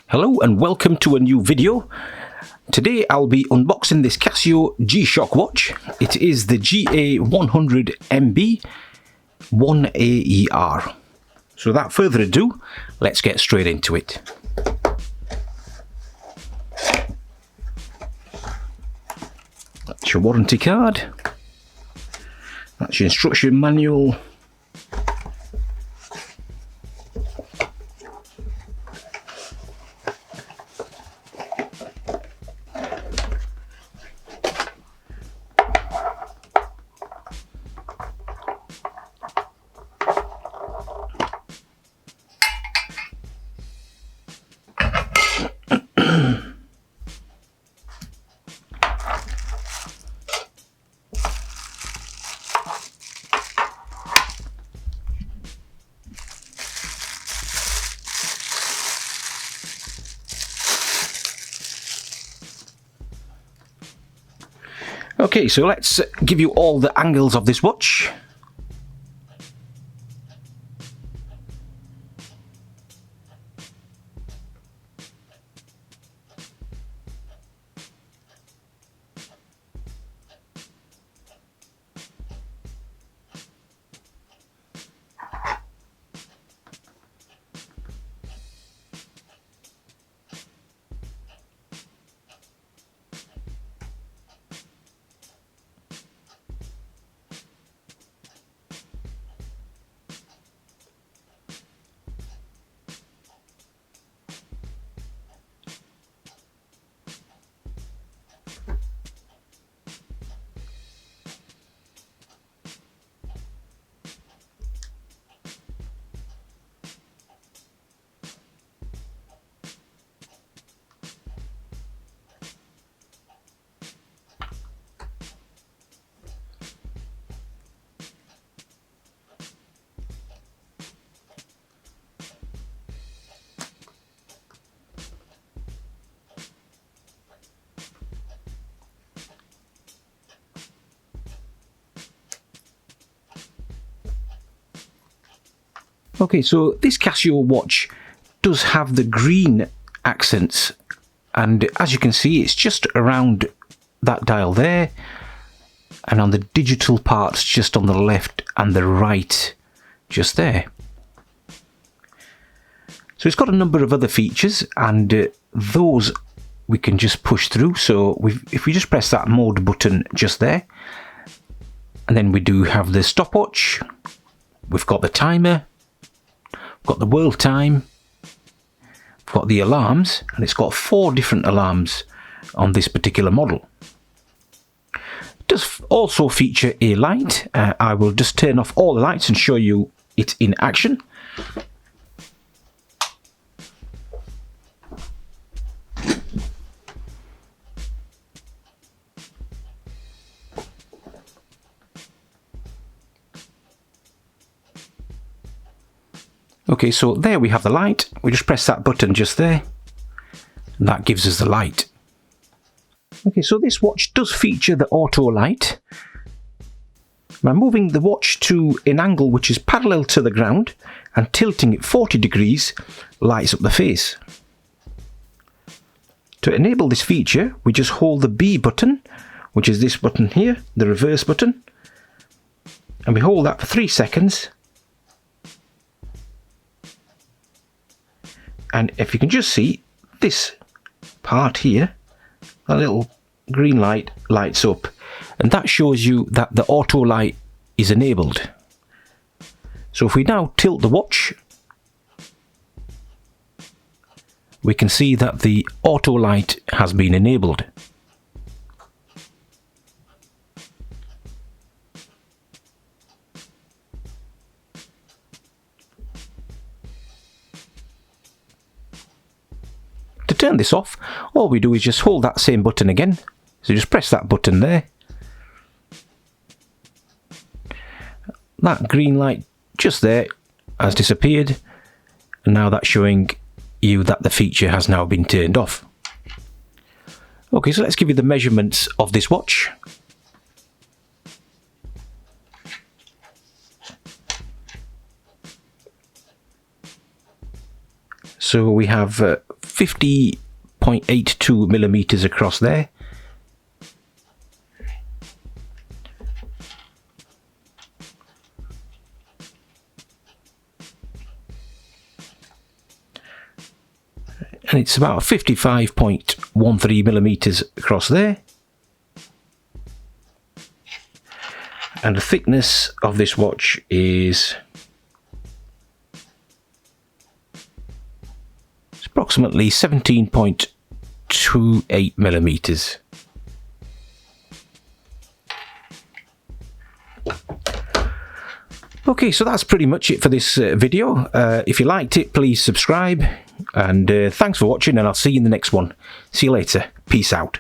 Hello and welcome to a new video. Today I'll be unboxing this Casio G-Shock watch. It is the GA100MB 1AER. So without further ado, let's get straight into it. That's your warranty card. That's your instruction manual. Okay, so let's give you all the angles of this watch. Okay, so this Casio watch does have the green accents, and as you can see, it's just around that dial there, and on the digital parts just on the left and the right just there. So it's got a number of other features, and those we can just push through. So if we just press that mode button just there, and then we do have the stopwatch, we've got the timer, got the world time, we've got the alarms, and it's got 4 different alarms on this particular model. It does also feature a light. I will just turn off all the lights and show you it in action. Okay, so there we have the light. We just press that button just there, and that gives us the light. Okay, so this watch does feature the auto light. By moving the watch to an angle which is parallel to the ground and tilting it 40 degrees, lights up the face. To enable this feature, we just hold the B button, which is this button here, the reverse button, and we hold that for 3 seconds. And if you can just see this part here, a little green light lights up, and that shows you that the auto light is enabled. So if we now tilt the watch, we can see that the auto light has been enabled. To turn this off, all we do is just hold that same button again. So just press that button there. That green light just there has disappeared, and now that's showing you that the feature has now been turned off. Okay, so let's give you the measurements of this watch. So we have 50.82 millimeters across there. And it's about 55.13 millimeters across there. And the thickness of this watch is approximately 17.28 millimeters. Okay, so that's pretty much it for this video. If you liked it, please subscribe, and thanks for watching, and I'll see you in the next one. See you later. Peace out.